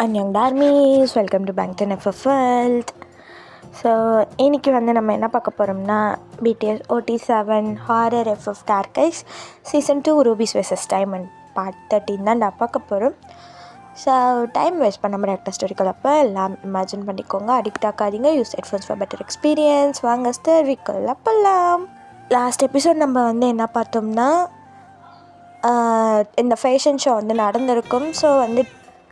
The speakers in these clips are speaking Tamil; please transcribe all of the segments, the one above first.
அண்ட் யங் டார்மீஸ் welcome to bank FF world. So இன்றைக்கி நம்ம என்ன பார்க்க போகிறோம்னா பிடிஎஸ் OT7 ஹாரர் எஃப்எஃப் டார்கைஸ் season 2 rubies versus diamond part 13 தான் நான் பார்க்க போகிறோம். ஸோ டைம் வேஸ்ட் பண்ண மாதிரி ஆக்டர் ஸ்டோரிக்கல் அப்போ எல்லாம் இமேஜின் பண்ணிக்கோங்க, அடிக்ட் ஆக்காதீங்க, use headphones for better experience. வாங்க ஸ்டோரிக்கல் அப்போல்லாம். லாஸ்ட் எபிசோட் நம்ம என்ன பார்த்தோம்னா இந்த ஃபேஷன் ஷோ நடந்திருக்கும்.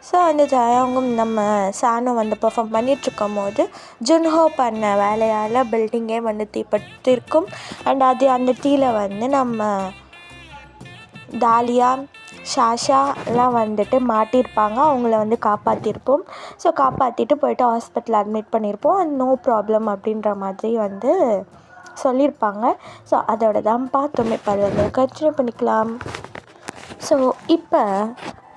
ஸோ ஜாயாங்கும் நம்ம சானும் பெர்ஃபார்ம் பண்ணிகிட்ருக்கும் போது ஜுன்ஹோ பண்ண வேலையால் பில்டிங்கே தீப்பற்றிருக்கும். அண்ட் அந்த தீயில் நம்ம தாலியா ஷாஷா எல்லாம் மாட்டியிருப்பாங்க. அவங்கள காப்பாற்றிருப்போம். ஸோ காப்பாற்றிட்டு போய்ட்டு ஹாஸ்பிட்டல் அட்மிட் பண்ணியிருப்போம். நோ ப்ராப்ளம் அப்படின்ற மாதிரி சொல்லியிருப்பாங்க. ஸோ அதோட தான் பார்த்தோம். இப்போ அதை கண்டினியூ பண்ணிக்கலாம். ஸோ இப்போ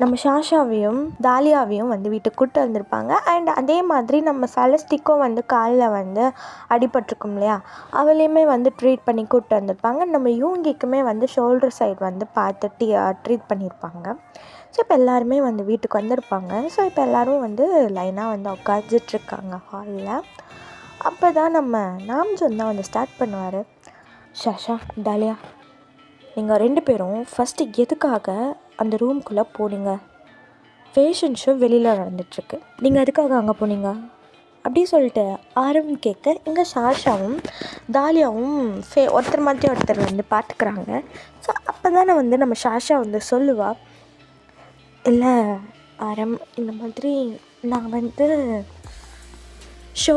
நம்ம ஷாஷாவையும் தாலியாவையும் வீட்டுக்கு கூப்பிட்டு வந்திருப்பாங்க. அண்ட் அதே மாதிரி நம்ம செலஸ்டிக்கும் காலில் அடிபட்டிருக்கும் இல்லையா, அவளையுமே ட்ரீட் பண்ணி கூப்பிட்டு வந்திருப்பாங்க. நம்ம யூங்கிக்குமே ஷோல்டர் சைடு பார்த்து ட்ரீட் பண்ணியிருப்பாங்க. ஸோ இப்போ எல்லாருமே வீட்டுக்கு வந்திருப்பாங்க. ஸோ இப்போ எல்லோரும் லைனாக உட்காந்துட்ருக்காங்க ஹாலில். அப்போ தான் நம்ம நாம்ஜுன் தான் ஸ்டார்ட் பண்ணுவார். ஷாஷா, தாலியா, நீங்கள் 2 பேரும் ஃபஸ்ட்டு எதுக்காக அந்த ரூம்குள்ளே போனீங்க? ஃபேஷன் ஷோ வெளியில் நடந்துகிட்ருக்கு, நீங்கள் எதுக்காக அங்கே போனீங்க அப்படி சொல்லிட்டு கேட்க, இங்கே ஷாஷாவும் தாலியாவும் ஒருத்தர் மாதிரி ஒருத்தர் பார்த்துக்கிறாங்க. ஸோ அப்போ தானே நம்ம ஷாஷா சொல்லுவாள், இல்லை இந்த மாதிரி நான் ஷோ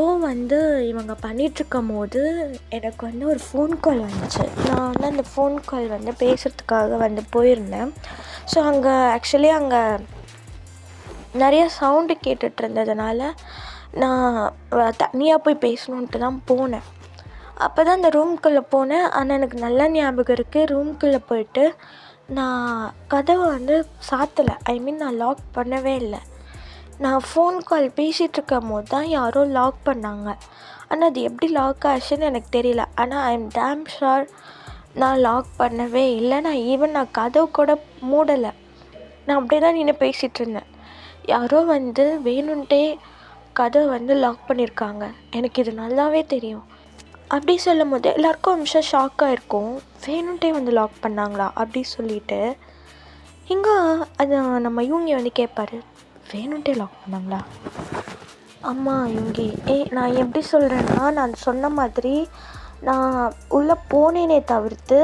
இவங்க பண்ணிகிட்ருக்கும் போது எனக்கு ஒரு ஃபோன் கால் வந்துச்சு. நான் அந்த ஃபோன் கால் பேசுகிறதுக்காக போயிருந்தேன். ஸோ ஆக்சுவலி அங்கே நிறைய சவுண்டு கேட்டுட்ருந்ததுனால நான் தனியாக போய் பேசணுன்ட்டு தான் போனேன். அப்போ தான் அந்த ரூம்குள்ளே போனேன். ஆனால் எனக்கு நல்லா ஞாபகம் இருக்குது, ரூம்குள்ளே போயிட்டு நான் கதவை சாத்தலை. நான் லாக் பண்ணவே இல்லை. நான் ஃபோன் கால் பேசிகிட்ருக்கும் போது தான் யாரோ லாக் பண்ணாங்க. ஆனால் அது எப்படி லாக் ஆச்சுன்னு எனக்கு தெரியல. ஆனால் ஐ எம் டேம் ஷுர் நான் லாக் பண்ணவே இல்லை. நான் கதவு கூட மூடலை. நான் அப்படியே தான் நின்று பேசிகிட்ருந்தேன். யாரோ வேணுன்ட்டே கதவை லாக் பண்ணியிருக்காங்க. எனக்கு இது நல்லாவே தெரியும். அப்படி சொல்லும் போது எல்லாருக்கும் ஒரு நிமிஷம் ஷாக்காக இருக்கும், வேணுன்ட்டே லாக் பண்ணாங்களா அப்படி சொல்லிட்டு. இங்கே அது நம்ம யூங்கி கேட்பாரு, வேணுன்ட்டே லாக் பண்ணாங்களா? அம்மா யூங்கி, நான் எப்படி சொல்கிறேன்னா, நான் சொன்ன மாதிரி நான் உள்ளே போனேனே தவிர்த்து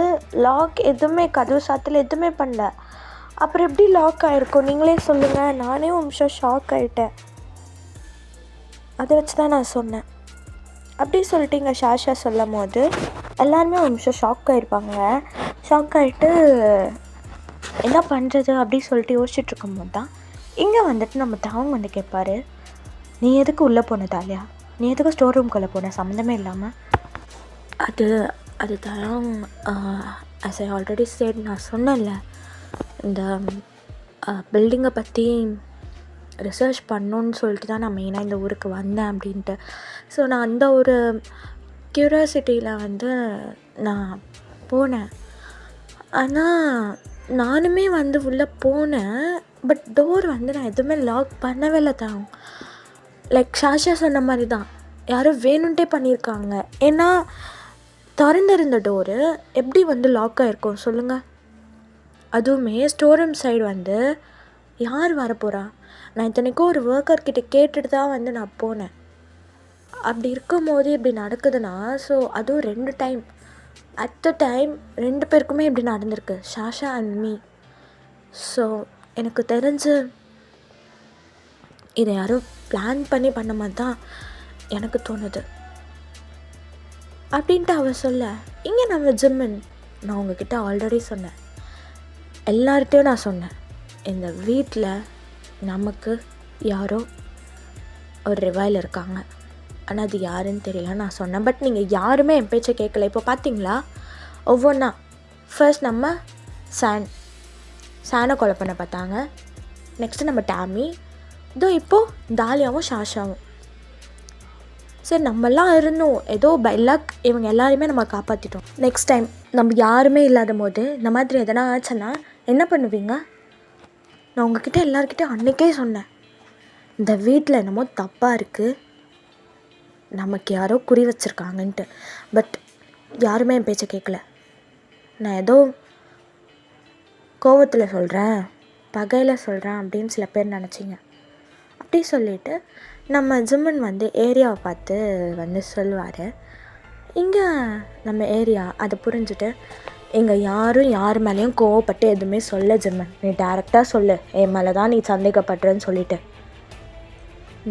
லாக் எதுவுமே, கதவு சாத்தில் எதுவுமே பண்ணல. அப்புறம் எப்படி லாக் ஆகிருக்கும் நீங்களே சொல்லுங்கள். நானே ஒரு நிமிஷம் ஷாக் ஆகிட்டேன். அதை வச்சு தான் நான் சொன்னேன் அப்படி சொல்லிட்டு இங்கே ஷாஷா சொல்லும் போது எல்லாருமே ஒரு நிமிஷம் ஷாக் ஆகிருப்பாங்க. ஷாக் ஆகிட்டு என்ன பண்ணுறது அப்படி சொல்லிட்டு யோசிச்சுட்ருக்கும் போது தான் இங்கே நம்ம தாவங்க கேட்பார், நீ எதுக்கு உள்ளே போன தாலியா? நீ எதுக்கு ஸ்டோர் ரூம்குள்ளே போன சம்மந்தமே இல்லாமல்? அது தான் ஆஸ் ஐ ஆல்ரெடி சேட், நான் சொன்னேன்ல இந்த பில்டிங்கை பற்றி ரிசர்ச் பண்ணணுன்னு சொல்லிட்டு தான் நான் மெயினாக இந்த ஊருக்கு வந்தேன் அப்படின்ட்டு. ஸோ நான் அந்த ஒரு க்யூரியாசிட்டியில் நான் போனேன். ஆனால் நானுமே உள்ளே போனேன். பட் டோர் நான் எதுவுமே லாக் பண்ணவே இல்லை தான். லைக் ஷாஷா சொன்ன மாதிரி தான் யாரும் வேணுன்ட்டே பண்ணியிருக்காங்க. ஏன்னா திறந்திருந்த டோரு எப்படி லாக் ஆகிருக்கும் சொல்லுங்கள்? அதுவுமே ஸ்டோர் ரூம் சைடு யார் வரப்போகிறா? நான் இத்தனைக்கும் ஒரு ஒர்க்கர்கிட்ட கேட்டுட்டு தான் நான் போனேன். அப்படி இருக்கும் போது இப்படி நடக்குதுன்னா, ஸோ அதுவும் 2 டைம் அட் த டைம் 2 பேருக்குமே இப்படி நடந்திருக்கு, ஷாஷா அண்ட் மீ. ஸோ எனக்கு தெரிஞ்சு இதை யாரும் பிளான் பண்ணி பண்ண மாதிரி தான் எனக்கு தோணுது அப்படின்ட்டு அவ சொல்ல, இங்கே நம்ம ஜிம்மன், நான் உங்ககிட்ட ஆல்ரெடி சொன்னேன், எல்லார்கிட்டையும் நான் சொன்னேன், இந்த வீட்டில் நமக்கு யாரோ ஒரு ரிவைல் இருக்காங்க. ஆனால் அது யாருன்னு தெரியல நான் சொன்னேன். பட் நீங்கள் யாருமே என் பேச்சை கேட்கல. இப்போ பார்த்தீங்களா ஒவ்வொன்றா. ஃபர்ஸ்ட் நம்ம சானை கொலை பண்ண பார்த்தாங்க. நெக்ஸ்ட்டு நம்ம டாமி, இதோ இப்போது தாலியாவும் ஷாஷாவும். சரி, நம்மெல்லாம் இருந்தோம், ஏதோ பை லக் இவங்க எல்லாருமே நம்ம காப்பாற்றிட்டோம். நெக்ஸ்ட் டைம் நம்ம யாருமே இல்லாத போது இந்த மாதிரி எதனா ஆச்சுன்னா என்ன பண்ணுவீங்க? நான் உங்ககிட்ட எல்லாருக்கிட்டே அன்றைக்கே சொன்னேன், இந்த வீட்டில் என்னமோ தப்பாக இருக்குது, நமக்கு யாரோ குறி வச்சுருக்காங்கன்ட்டு. பட் யாருமே என் பேச்சை கேட்கல. நான் ஏதோ கோவத்தில் சொல்கிறேன், பகையில் சொல்கிறேன் அப்படின்னு சில பேர் நினச்சிங்க. அப்படி சொல்லிவிட்டு நம்ம ஜிம்மன் வந்து ஏரியாவை பார்த்து வந்து சொல்லுவார். இங்கே நம்ம ஏரியா அதை புரிஞ்சுட்டு, இங்கே யாரும் யார் மேலேயும் கோவப்பட்டு எதுவுமே சொல்ல ஜிம்மன், நீ டேரெக்டாக சொல்லு, என் மேலே தான் நீ சந்தேகப்படுறேன்னு சொல்லிவிட்டு.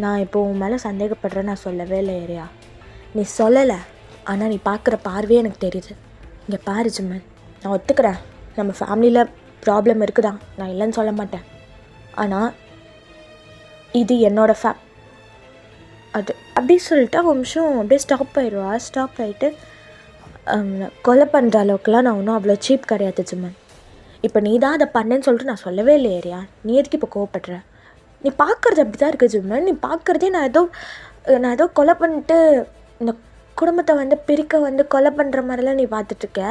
நான் இப்போ உன் மேலே சந்தேகப்படுறேன்னு நான் சொல்லவே இல்லை ஏரியா. நீ சொல்லலை, ஆனால் நீ பார்க்குற பார்வையே எனக்கு தெரியுது. இங்கே பாரு ஜிம்மன், நான் ஒத்துக்கிறேன், நம்ம ஃபேமிலியில் ப்ராப்ளம் இருக்குதான், நான் இல்லைன்னு சொல்ல மாட்டேன். ஆனால் இது என்னோடய அது அப்படி சொல்லிட்டு ஒரு நிமிஷம் அப்படியே ஸ்டாப் ஆகிட்டு, கொலை பண்ணுற அளவுக்குலாம் நான் ஒன்றும் அவ்வளோ சீப் கிடையாது ஜிம்மன். இப்போ நீ தான் அதை பண்ணேன்னு சொல்லிட்டு நான் சொல்லவே இல்லை ஏரியா. நீ எதுக்கு இப்போ கோவப்படுற? நீ பார்க்குறது அப்படி தான் இருக்குது ஜிம்மன். நீ பார்க்குறதே நான் ஏதோ கொலை பண்ணிட்டு இந்த குடும்பத்தை வந்து பிரிக்க வந்து கொலை பண்ணுற மாதிரிலாம் நீ பார்த்துட்ருக்க.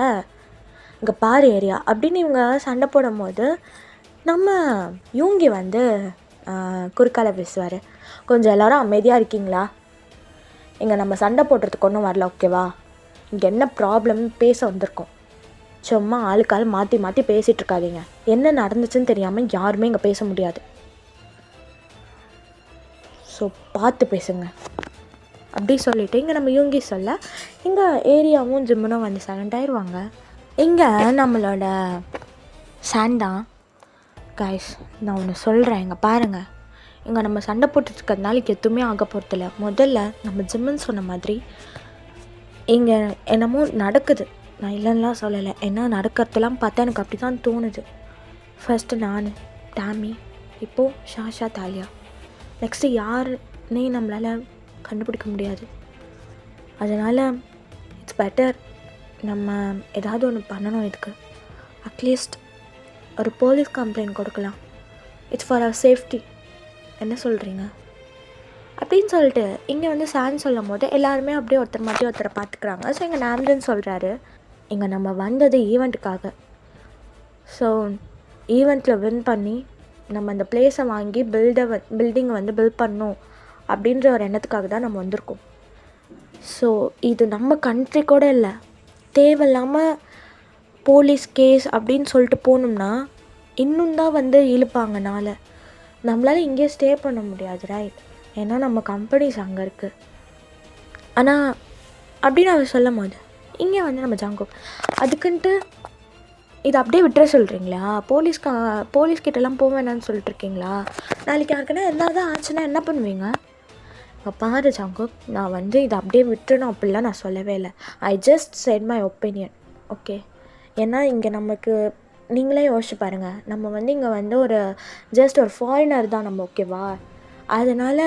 இங்கே பாரு ஏரியா அப்படின்னு இவங்க சண்டை போடும்போது நம்ம யூங்கி வந்து குறுக்கால பேசுவார். கொஞ்சம் எல்லோரும் அமைதியாக இருக்கீங்களா? இங்கே நம்ம சண்டை போடுறதுக்கு ஒன்றும் வரல, ஓகேவா? இங்கே என்ன ப்ராப்ளம் பேச வந்திருக்கோம். சும்மா ஆளுக்கால் மாற்றி மாற்றி பேசிகிட்டு இருக்காதீங்க. என்ன நடந்துச்சுன்னு தெரியாமல் யாருமே இங்கே பேச முடியாது. ஸோ பார்த்து பேசுங்க அப்படி சொல்லிவிட்டு இங்கே நம்ம யூங்கி சொல்ல இங்கே ஏரியாவும் ஜிம்மனும் வந்து சைலண்ட் ஆயிடுவாங்க. இங்கே நம்மளோட சாண்டா, கைஸ் நான் ஒன்று சொல்கிறேன், இங்கே பாருங்கள், இங்கே நம்ம சண்டை போட்டுருக்கிறதுனால எதுவுமே ஆக போகிறதில்ல. முதல்ல நம்ம ஜிம்மன் சொன்ன மாதிரி இங்கே என்னமோ நடக்குது, நான் இல்லைன்னா சொல்லலை. என்ன நடக்கிறதெல்லாம் பார்த்தா எனக்கு அப்படி தான் தோணுது. ஃபஸ்ட்டு நான், டாமி, இப்போது ஷாஷா, தாலியா, நெக்ஸ்ட்டு யாருன்னே நம்மளால் கண்டுபிடிக்க முடியாது. அதனால் இட்ஸ் பெட்டர் நம்ம ஏதாவது ஒன்று பண்ணணும். இதுக்கு அட்லீஸ்ட் ஒரு போலீஸ் கம்ப்ளைண்ட் கொடுக்கலாம். It's for our safety. என்ன சொல்கிறீங்க? அப்படின்னு சொல்லிட்டு இங்கே வந்து சான் சொல்லும் போது எல்லாருமே அப்படியே ஒருத்தர் மாட்டி ஒருத்தரை பார்த்துக்குறாங்க. ஸோ இங்கே நாம்டன் சொல்கிறாரு, இங்கே நம்ம வந்தது ஈவெண்ட்டுக்காக. ஸோ ஈவெண்ட்டில் வின் பண்ணி நம்ம அந்த பிளேஸை வாங்கி பில்டிங்கை வந்து பில்ட் பண்ணணும் அப்படின்ற ஒரு எண்ணத்துக்காக தான் நம்ம வந்திருக்கோம். ஸோ இது நம்ம கண்ட்ரி கூட இல்லை, தேவையில்லாமல் போலீஸ் கேஸ் அப்படின்னு சொல்லிட்டு போனோம்னா இன்னும் தான் வந்து இழுப்பாங்க. நம்மளால் இங்கேயே ஸ்டே பண்ண முடியாது, ரைட்? ஏன்னா நம்ம கம்பெனிஸ் அங்கே இருக்குது. ஆனால் அப்படின்னு அவர் சொல்லும் போது இங்கே வந்து நம்ம ஜாங்கோக் அதுக்குன்ட்டு இதை அப்படியே விட்டுற சொல்கிறீங்களா? போலீஸ்கிட்டலாம் போக வேணான்னு சொல்லிட்டு இருக்கீங்களா? நாளைக்கு யாருக்குன்னா எதாவது ஆச்சுன்னா என்ன பண்ணுவீங்க? இப்போ பாரு ஜாங்கோக், நான் வந்து இதை அப்படியே விட்டுறணும் அப்படிலாம் நான் சொல்லவே இல்லை. I just set my opinion, okay? ஏன்னா இங்கே நமக்கு நீங்களே யோசிச்சு பாருங்கள், நம்ம வந்து இங்கே வந்து ஜஸ்ட் ஒரு ஃபாரினர் தான் நம்ம, ஓகேவா? அதனால்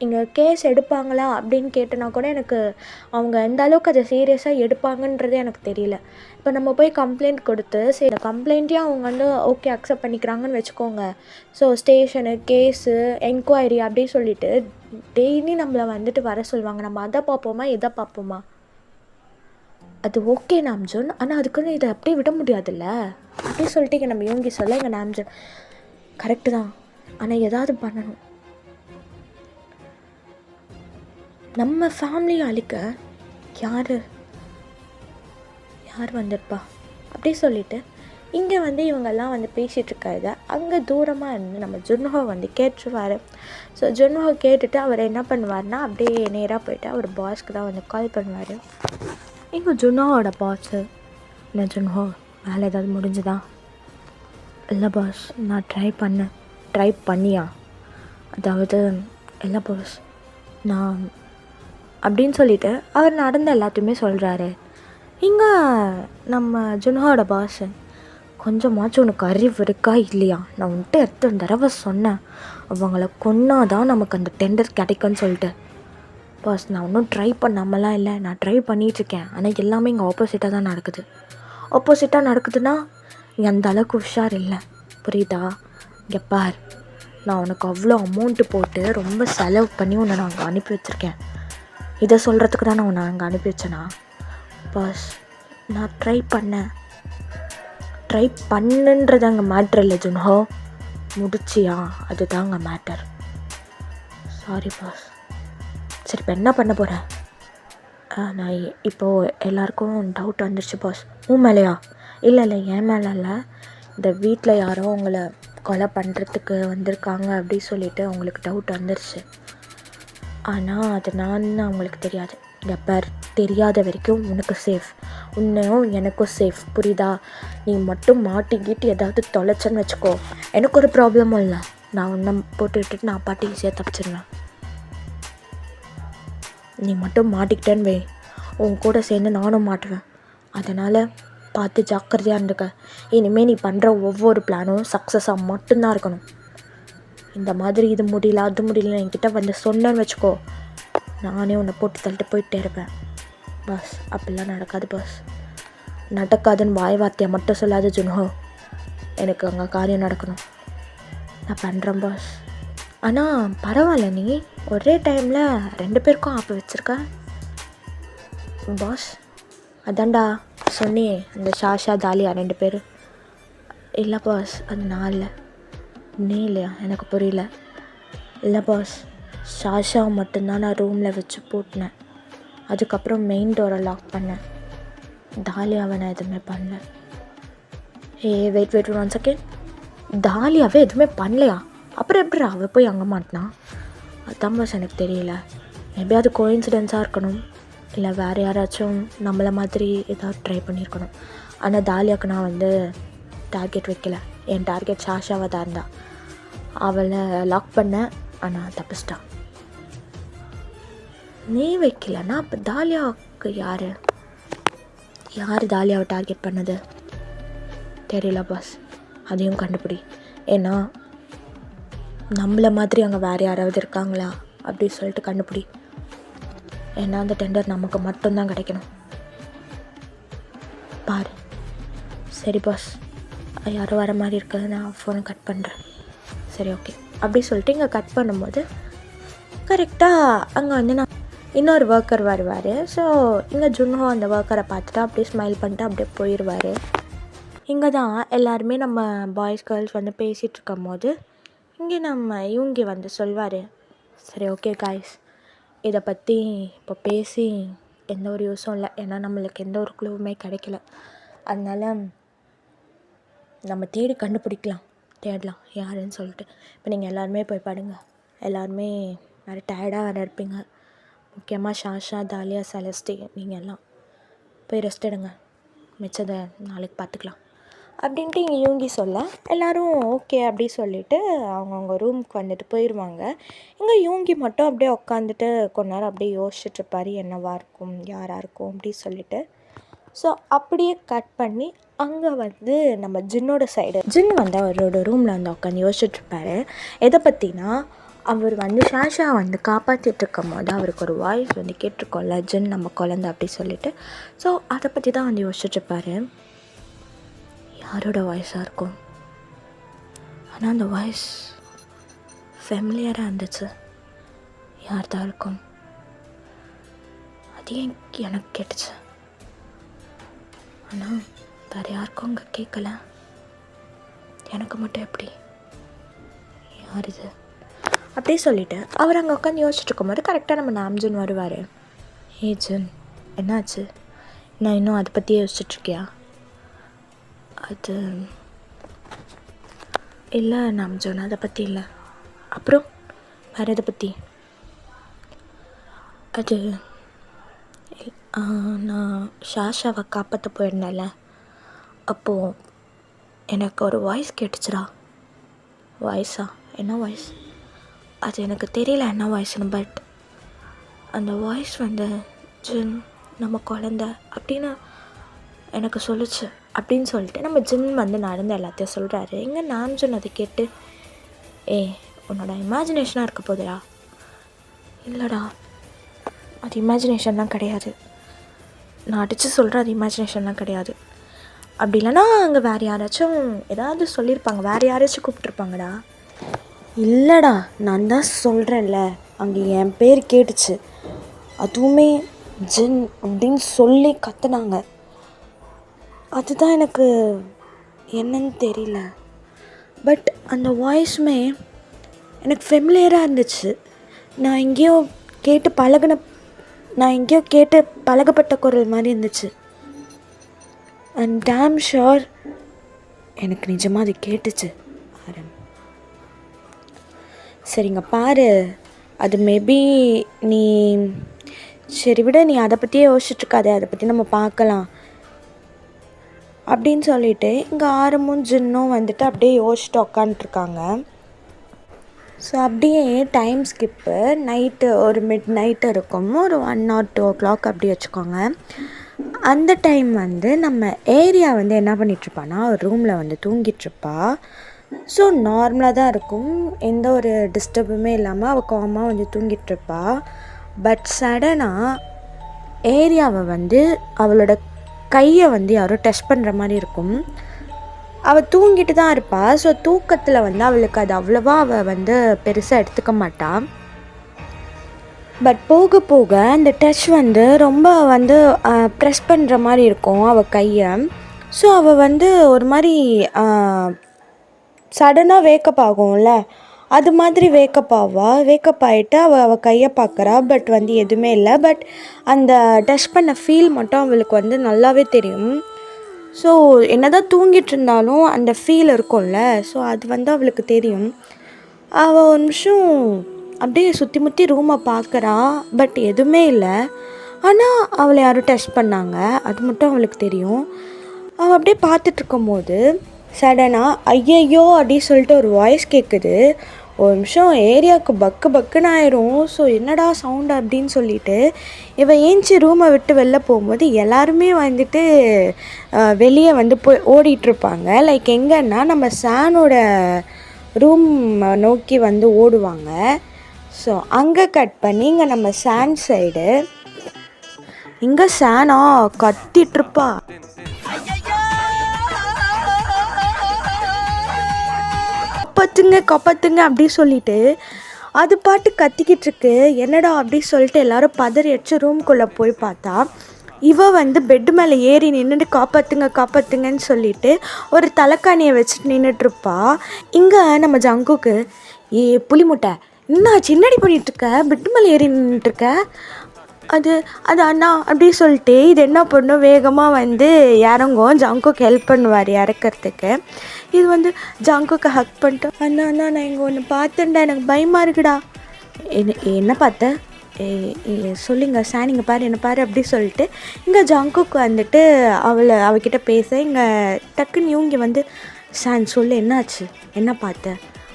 இங்கே கேஸ் எடுப்பாங்களா அப்படின்னு கேட்டனா கூட எனக்கு அவங்க எந்த அளவுக்கு அதை சீரியஸாக எடுப்பாங்கன்றதே எனக்கு தெரியல. இப்போ நம்ம போய் கம்ப்ளைண்ட் கொடுத்து சரி கம்ப்ளைண்ட்டையும் அவங்க வந்து ஓகே அக்செப்ட் பண்ணிக்கிறாங்கன்னு வச்சுக்கோங்க. ஸோ ஸ்டேஷனு, கேஸு, என்கொயரி அப்படின்னு சொல்லிட்டு டெய்லி நம்மளை வந்துட்டு வர சொல்லுவாங்க. நம்ம அதை பார்ப்போமா இதை பார்ப்போமா? அது ஓகே நாம்ஜோன், ஆனால் அதுக்குன்னு இதை அப்படியே விட முடியாதுல்ல அப்படின்னு சொல்லிட்டு இங்கே நம்ம யோங்கி சொல்ல இங்கே நாம்ஜோன் கரெக்டு தான், ஆனால் ஏதாவது பண்ணணும். நம்ம ஃபேமிலியை அழிக்க யார் வந்திருப்பா அப்படி சொல்லிட்டு இங்கே வந்து இவங்கெல்லாம் வந்து பேசிகிட்டு இருக்கிறத அங்கே தூரமாக இருந்து நம்ம ஜுன்ஹோ வந்து கேட்டுருவார். ஸோ ஜுன்ஹோ கேட்டுட்டு அவர் என்ன பண்ணுவார்னா அப்படியே நேராக போய்ட்டு அவர் பாஸ்க்கு தான் வந்து கால் பண்ணுவார். இங்கே ஜுன்ஹோவோட பாஸு, என்ன ஜுன்ஹோ வேலை ஏதாவது முடிஞ்சுதா? இல்லை பாஸ், நான் ட்ரை பண்ணியா? அதாவது இல்லை பாஸ், நான் அப்படின்னு சொல்லிவிட்டு அவர் நடந்த எல்லாத்தையுமே சொல்கிறாரு. இங்கே நம்ம ஜுன்ஹோட பாஸ், கொஞ்சமாச்சும் உனக்கு அறிவு இருக்கா இல்லையா? நான் உன்ட்டு எத்தனை தடவை சொன்னேன், அவங்கள கொன்னாதான் நமக்கு அந்த டெண்டர் கிடைக்குன்னு சொல்லிட்டு. பாஸ், நான் ஒன்றும் ட்ரை பண்ணாமலாம் இல்லை, நான் ட்ரை பண்ணிகிட்ருக்கேன். ஆனால் எல்லாமே இங்கே ஆப்போசிட்டாக தான் நடக்குது. ஆப்போசிட்டாக நடக்குதுன்னா அந்த அளவுக்கு உஷார் இல்லை, புரியுதா? இங்கே பார், நான் உனக்கு அவ்வளோ அமௌண்ட்டு போட்டு ரொம்ப செலவு பண்ணி உன்னை நான் அங்கே அனுப்பி வச்சுருக்கேன். இதை சொல்கிறதுக்கு தான் நான் உன்னை அங்கே அனுப்பி வச்சேனா? பாஸ், நான் ட்ரை பண்ணுன்றது அங்கே மேட்ரு இல்லை ஜுன்ஹோ, முடிச்சியா? அதுதாங்க மேட்டர். Sorry boss. சரி இப்போ என்ன பண்ண போகிறேன்? நான் இப்போது எல்லாருக்கும் டவுட் வந்துடுச்சு பாஸ். உன் மேலேயா? இல்லை என் மேலே இல்லை. இந்த வீட்டில் யாரோ உங்களை கொலை பண்ணுறதுக்கு வந்திருக்காங்க அப்படி சொல்லிவிட்டு அவங்களுக்கு டவுட் வந்துடுச்சு. ஆனால் அது நான் அவங்களுக்கு தெரியாது. பார், தெரியாத வரைக்கும் உனக்கு சேஃப், உன்னையும் எனக்கும் சேஃப், புரியுதா? நீ மட்டும் மாட்டிக்கிட்டு ஏதாவது தொலைச்சன்னு வச்சுக்கோ, எனக்கு ஒரு ப்ராப்ளமும் இல்லை. நான் உன்னை போட்டு விட்டுட்டு நான் பாட்டு ஈஸியாக தப்பிச்சிடுவேன். நீ மட்டும் மாட்டிக்கிட்டேன்னு வை, உன் கூட சேர்ந்து நானும் மாட்டுவேன். அதனால் பார்த்து ஜாக்கிரதையாக இருந்துக்க. இனிமேல் நீ பண்ணுற ஒவ்வொரு பிளானும் சக்ஸஸாக மட்டும்தான் இருக்கணும். இந்த மாதிரி இது முடியல அது முடியல என்கிட்ட வந்து சொன்னேன்னு வச்சுக்கோ, நானே உன்னை போட்டு தள்ளிட்டு போயிட்டே இருப்பேன். பாஸ், அப்படிலாம் நடக்காது பாஸ். நடக்காதுன்னு வாய் வார்த்தையை மட்டும் சொல்லாது ஜுன்ஹோ. எனக்கு அங்கே காரியம் நடக்கணும். நான் பண்ணுறேன் பாஸ். ஆனால் பரவாயில்ல, நீ ஒரே டைமில் 2 பேருக்கும் ஆப்பு வச்சுருக்க பாஸ். அதான்டா சொன்னியே, இந்த ஷாஷா தாலியா 2 பேர். இல்லை பாஸ், அது நான் இல்லை. நீ இல்லையா? எனக்கு புரியல. இல்லை பாஸ், ஷாஷா மட்டும்தான் நான் ரூமில் வச்சு பூட்டினேன். அதுக்கப்புறம் மெயின் டோரை லாக் பண்ணேன். தாலியாவை நான் எதுவுமே பண்ணல. Wait 1 second. தாலியாவே எதுவுமே பண்ணலையா? அப்புறம் எப்படி அவள் போய் அங்கே மாட்டினா? அதான் பாஸ் எனக்கு தெரியல. மேபி அது கோஇன்சிடென்ஸாக இருக்கணும், இல்லை வேறு யாராச்சும் நம்மளை மாதிரி ஏதாவது ட்ரை பண்ணியிருக்கணும். ஆனால் தாலியாவுக்கு நான் வந்து டார்கெட் வைக்கல. என் டார்கெட் ஷாஷாவை தான் இருந்தா. அவளை லாக் பண்ணேன், ஆனால் தப்பிச்சிட்டான். நீ வைக்கலன்னா அப்போ தாலியாவுக்கு யார் தாலியாவை டார்கெட் பண்ணது? தெரியல பாஸ், அதையும் கண்டுபிடி. ஏன்னா நம்மளை மாதிரி அங்கே வேறு யாராவது இருக்காங்களா அப்படி சொல்லிட்டு கண்டுபிடி. ஏன்னா அந்த டெண்டர் நமக்கு மட்டும்தான் கிடைக்கணும். பாரு. சரி பாஸ், யாரோ வர மாதிரி இருக்குது, நான் ஃபோனை கட் பண்ணுறேன். சரி ஓகே. அப்படி சொல்லிட்டு இங்கே கட் பண்ணும்போது கரெக்டாக அங்கே வந்து நான் இன்னொரு ஒர்க்கர் வருவார். ஸோ இங்கே ஜுன்ஹோ அந்த ஒர்க்கரை பார்த்துட்டு அப்படியே ஸ்மைல் பண்ணிட்டு அப்படியே போயிடுவார். இங்கே தான் எல்லாருமே நம்ம பாய்ஸ் கேர்ள்ஸ் வந்து பேசிகிட்டு இருக்கும் போது இங்கே நம்ம இவங்க வந்து சொல்வார், சரி ஓகே காய்ஸ், இதை பற்றி இப்போ பேசி எந்த ஒரு யூஸும் இல்லை. ஏன்னா நம்மளுக்கு எந்த ஒரு க்ளூவுமே கிடைக்கல. அதனால் நம்ம தேடி கண்டுபிடிக்கலாம், தேடலாம் யாருன்னு சொல்லிட்டு. இப்போ நீங்கள் எல்லாருமே போய் படுங்க. எல்லாருமே வேறு டயர்டாக வேறு இருப்பீங்க. முக்கியமாக ஷாஷா, தாலியா, செலஸ்டி, நீங்கள் எல்லாம் போய் ரெஸ்ட் எடுங்க. மிச்சதை நாளைக்கு பார்த்துக்கலாம் அப்படின்ட்டு இங்கே யூங்கி சொல்ல எல்லோரும் ஓகே அப்படி சொல்லிவிட்டு அவங்கவுங்க ரூமுக்கு வந்துட்டு போயிடுவாங்க. இங்கே யூங்கி மட்டும் அப்படியே உட்காந்துட்டு கொஞ்ச நேரம் அப்படியே யோசிச்சுட்ருப்பார், என்னவாக இருக்கும், யாராக இருக்கும் அப்படி சொல்லிட்டு. ஸோ அப்படியே கட் பண்ணி அங்கே வந்து நம்ம ஜின்னோட சைடு வந்து அவரோட ரூமில் வந்து உட்காந்து யோசிச்சுட்ருப்பார். எதை பற்றினா, அவர் வந்து ஷாஷா வந்து காப்பாற்றிட்டு இருக்கும் போது அவருக்கு ஒரு வாய்ஸ் வந்து கேட்டிருக்கோம்ல, ஜின் நம்ம குழந்தை அப்படி சொல்லிட்டு. ஸோ அதை பற்றி தான் வந்து யோசிச்சுட்ருப்பார். யாரோட வாய்ஸாக இருக்கும்? ஆனால் அந்த வாய்ஸ் ஃபெமிலியராக இருந்துச்சு. யார் தான் இருக்கும்? அது ஏன் எனக்கு கேட்டுச்சு, ஆனால் வேறு யாருக்கும் அங்கே கேட்கல, எனக்கு மட்டும் எப்படி? யார் இது அப்படியே சொல்லிவிட்டு அவர் அங்கே உட்காந்து யோசிச்சுட்டு இருக்கும்போது கரெக்டாக நம்ம நாம்ஜுன் வருவார். ஜுன், என்னாச்சு? நான் இன்னும் அதை பற்றியே யோசிச்சுட்ருக்கியா? அது இல்லை நாம்ஜுன், அதை பற்றி இல்லை. அப்புறம் வேறு எதை பற்றி? அது நான் ஷாஷாவை காப்பாற்ற போயிருந்தேன்ல, அப்போது எனக்கு ஒரு வாய்ஸ் கேட்டுச்சுடா. வாய்ஸா? என்ன வாய்ஸ்? அது எனக்கு தெரியல என்ன வாய்ஸ்னு. பட் அந்த வாய்ஸ் வந்து ஜின் நம்ம குழந்த அப்படின்னு எனக்கு சொல்லுச்சு அப்படின்னு சொல்லிட்டு நம்ம ஜின் வந்து நடந்த எல்லாத்தையும் சொல்கிறாரு. இங்கே நாம்ஜுன் அதை கேட்டு, உன்னோட இமேஜினேஷனாக இருக்க போதுடா. இல்லைடா, அது இமேஜினேஷன்லாம் கிடையாது. நான் அடித்து சொல்கிறேன், அது இமேஜினேஷன்லாம் கிடையாது. அப்படி இல்லைனா அங்கே வேறு யாராச்சும் ஏதாவது சொல்லியிருப்பாங்க, வேறு யாராச்சும் கூப்பிட்ருப்பாங்கடா. இல்லைடா, நான் தான் சொல்கிறேன்ல, அங்கே என் பேர் கேட்டுச்சு, அதுவுமே ஜின் அப்படின்னு சொல்லி கத்துனாங்க. அதுதான் எனக்கு என்னன்னு தெரியல. பட் அந்த வாய்ஸுமே எனக்கு ஃபெமிலியராக இருந்துச்சு. நான் எங்கேயோ கேட்டு பழகப்பட்ட குரல் மாதிரி இருந்துச்சு. அண்ட் டேம் ஷோர் எனக்கு நிஜமாக அது கேட்டுச்சு. சரிங்க பாரு, அது மேபி நீ சரி விட, நீ அதை பற்றியே யோசிச்சுட்ருக்காதே, அதை பற்றி நம்ம பார்க்கலாம் அப்படின்னு சொல்லிட்டு இங்கே ஆரமும் ஜின்னும் வந்துட்டு அப்படியே யோசிச்சுட்டு உக்காண்ட்ருக்காங்க. ஸோ அப்படியே டைம் ஸ்கிப்பு நைட்டு ஒரு மிட் நைட்டு இருக்கும், ஒரு 1 or 2 o'clock அப்படி வச்சுக்கோங்க. அந்த டைம் வந்து நம்ம ஏரியா வந்து என்ன பண்ணிகிட்ருப்பான்னா ஒரு ரூமில் வந்து தூங்கிட்டுருப்பா. ஸோ நார்மலாக தான் இருக்கும், எந்த ஒரு டிஸ்டர்புமே இல்லாமல் அவள் காமாக வந்து தூங்கிட்டுருப்பா. பட் சடனாக ஏரியாவை வந்து அவளோட கையை வந்து யாரோ டச் பண்ணுற மாதிரி இருக்கும். அவள் தூங்கிட்டு தான் இருப்பாள். ஸோ தூக்கத்தில் வந்து அவளுக்கு அது அவ்வளோவா அவள் வந்து பெருசாக எடுத்துக்க மாட்டாள். பட் போக போக அந்த டச் வந்து ரொம்ப வந்து ப்ரெஸ் பண்ணுற மாதிரி இருக்கும் அவள் கையை. ஸோ அவள் வந்து ஒரு மாதிரி சடனாக வேக்கப் ஆகும்ல, அது மாதிரி வேக்கப் ஆகிட்டு அவள் கையை பார்க்குறா. பட் வந்து எதுவுமே இல்லை. பட் அந்த டச் பண்ண ஃபீல் மட்டும் அவளுக்கு வந்து நல்லாவே தெரியும். ஸோ என்ன தான் தூங்கிட்டு இருந்தாலும் அந்த ஃபீல் இருக்கும்ல, ஸோ அது வந்து அவளுக்கு தெரியும். அவள் ஒரு நிமிஷம் அப்படியே சுற்றி முற்றி ரூமை பார்க்குறா. பட் எதுவுமே இல்லை. ஆனால் அவளை யாரும் டெஸ்ட் பண்ணாங்க, அது மட்டும் அவளுக்கு தெரியும். அவள் அப்படியே பார்த்துட்ருக்கும் போது சடனாக ஐயையோ அப்படின்னு சொல்லிட்டு ஒரு வாய்ஸ் கேட்குது. ஒரு நிமிஷம் ஏரியாவுக்கு பக்குன்னு ஆயிரும். ஸோ என்னடா சவுண்டு அப்படின்னு சொல்லிட்டு இவன் ஏஞ்சி ரூமை விட்டு வெளில போகும்போது எல்லாருமே வந்துட்டு வெளியே வந்து போய் ஓடிட்டுருப்பாங்க. லைக் எங்கன்னா நம்ம சானோட ரூம் நோக்கி வந்து ஓடுவாங்க. ஸோ அங்கே கட் பண்ணி இங்கே நம்ம சான் சைடு, இங்கே சானா கத்திட்டுருப்பா. காப்பாத்துங்க அப்படி சொல்லிட்டு அது பாட்டு கத்திக்கிட்டு இருக்கு. என்னடா அப்படி சொல்லிட்டு எல்லாரும் பதறி அடிச்சு ரூம்குள்ளே போய் பார்த்தா இவ வந்து பெட்டு மேலே ஏறி நின்றுட்டு காப்பாத்துங்கன்னு சொல்லிட்டு ஒரு தலைக்காணியை வச்சுட்டு நின்றுட்டுருப்பா. இங்கே நம்ம ஜங்குக்கு புளி முட்டை என்னாச்சு, என்னடி பண்ணிகிட்ருக்க, பெட்டு மேலே ஏறி நின்றுட்டுருக்க, அது அண்ணா அப்படி சொல்லிட்டு இது என்ன பண்ணும், வேகமாக வந்து இறங்கும். ஜங்குக்கு ஹெல்ப் பண்ணுவார் இறக்கிறதுக்கு. இது வந்து ஜங்குக்கு ஹக் பண்ணிட்டு அண்ணா நான் இங்கே ஒன்று பார்த்தேன்டா, எனக்கு பயமாக இருக்குடா. என்ன பார்த்த, சொல்லுங்க சான், இங்கே பாரு, என்ன பாரு அப்படி சொல்லிட்டு இங்கே ஜங்குக்கு வந்துட்டு அவகிட்ட பேச இங்கே டக்குன்னு இவங்க வந்து சான் சொல்லு என்னாச்சு, என்ன பார்த்த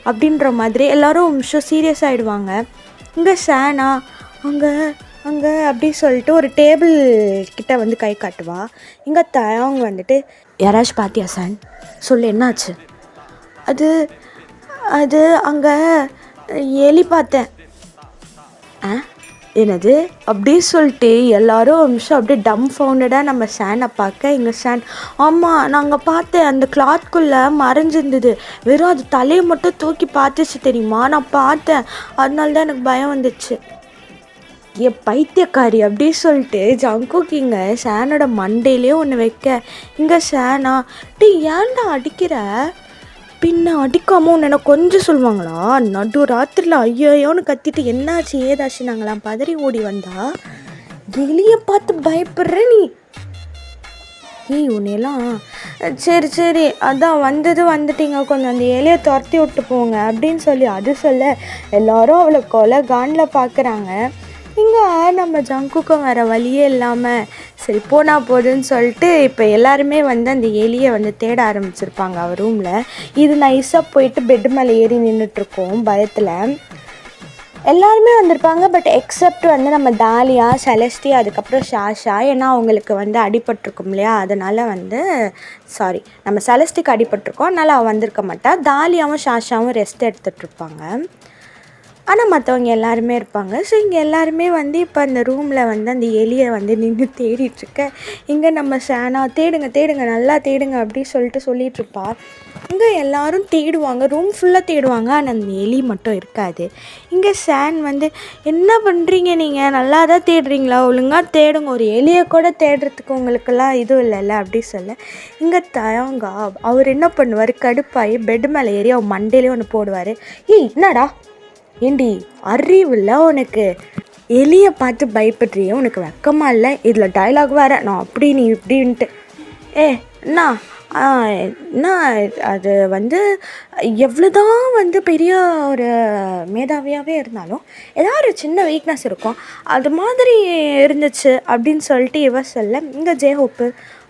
அப்படின்ற மாதிரி எல்லோரும் நிமிஷம் சீரியஸ் ஆகிடுவாங்க. இங்கே சானா அங்கே அப்படி சொல்லிட்டு ஒரு டேபிள் கிட்ட வந்து கை காட்டுவா. இங்கே அவங்க வந்துட்டு யாராச்சும் பார்த்தியா சான், சொல்லு என்னாச்சு. அது அங்கே எலி பார்த்தேன். என்னது அப்படி சொல்லிட்டு எல்லோரும் ஒரு நிமிஷம் அப்படியே டம் ஃபவுண்டடாக நம்ம சானை பார்க்க, இங்கே சான் ஆமாம் நாங்கள் பார்த்தேன், அந்த கிளாத்குள்ளே மறைஞ்சிருந்தது, வெறும் அது தலையை மட்டும் தூக்கி பார்த்துச்சு தெரியுமா, நான் பார்த்தேன், அதனால தான் எனக்கு பயம் வந்துச்சு. பைத்தியக்காரி அப்படி சொல்லிட்டு ஜங்குக்கு இங்கே சானோட மண்டையிலே ஒன்று வைக்க, இங்கே சானா டே ஏன்டா அடிக்கிற, பின்ன அடிக்காமல் ஒன்று எனக்கு கொஞ்சம் சொல்லுவாங்களா, நடு ராத்திரியில் ஐயோன்னு கத்திட்டு என்னாச்சு ஏதாச்சு நாங்களாம் பதறி ஓடி வந்தா, எலியை பார்த்து பயப்படுற நீ, உன்னையெல்லாம் சரி அதான் வந்துட்டீங்க, கொஞ்சம் அந்த எலியை துரத்தி விட்டு போங்க அப்படின்னு சொல்லி அது சொல்ல எல்லோரும் அவளை கொலை காண்டில் பார்க்குறாங்க. இங்கே நம்ம ஜங்குக்கும் வேறு வழியே இல்லாமல் சரி போனால் போதுன்னு சொல்லிட்டு இப்போ எல்லாருமே வந்து அந்த எலியை வந்து தேட ஆரம்பிச்சிருப்பாங்க அவள் ரூமில். இது நைஸாக போயிட்டு பெட்டு மேலே ஏறி நின்றுட்டுருக்கோம் பயத்தில். எல்லாருமே வந்திருப்பாங்க. பட் எக்ஸப்ட் வந்து நம்ம தாலியா, செலஸ்டி, அதுக்கப்புறம் ஷாஷா, ஏன்னா அவங்களுக்கு வந்து அடிபட்டிருக்கும் இல்லையா, அதனால் வந்து நம்ம செலஸ்டிக்கு அடிபட்டிருக்கோம், அதனால் அவள் வந்திருக்க மாட்டாள். தாலியாவும் ஷாஷாவும் ரெஸ்ட் எடுத்துகிட்ருப்பாங்க. ஆனால் மற்றவங்க எல்லாருமே இருப்பாங்க. ஸோ இங்கே எல்லாருமே வந்து இப்போ அந்த ரூமில் வந்து அந்த எலியை வந்து நின்று தேடிட்டுருக்க, இங்கே நம்ம சானா தேடுங்க நல்லா தேடுங்க அப்படி சொல்லிகிட்ருப்பா. இங்கே எல்லோரும் தேடுவாங்க, ரூம் ஃபுல்லாக தேடுவாங்க, ஆனால் அந்த எலி மட்டும் இருக்காது. இங்கே சான் வந்து என்ன பண்ணுறீங்க நீங்கள், நல்லா தான் தேடுறீங்களா, ஒழுங்காக தேடுங்க, ஒரு எலியை கூட தேடுறதுக்கு உங்களுக்கெல்லாம் இதுவும் இல்லைல்ல அப்படி சொல்ல, இங்கே தயங்கா அவர் என்ன பண்ணுவார், கடுப்பாகி பெட் மேலே ஏறி அவன் மண்டையிலே ஒன்று போடுவார். என்னடா ஏண்டி அறிவில்ல உனக்கு? எலியை பார்த்து பயப்படுறியே, உனக்கு வெக்கமா இல்லை? இதில் டைலாக் வேறு, நான் அப்படி நீ இப்படின்ட்டு. என்ன என்ன அது வந்து எவ்வளோதான் பெரிய ஒரு மேதாவியாகவே இருந்தாலும் ஏதாவது ஒரு சின்ன வீக்னஸ் இருக்கும். அது மாதிரி இருந்துச்சு அப்படின்னு சொல்லிட்டு இவ சொல்ல, இங்கே ஜெயஹோப்பு,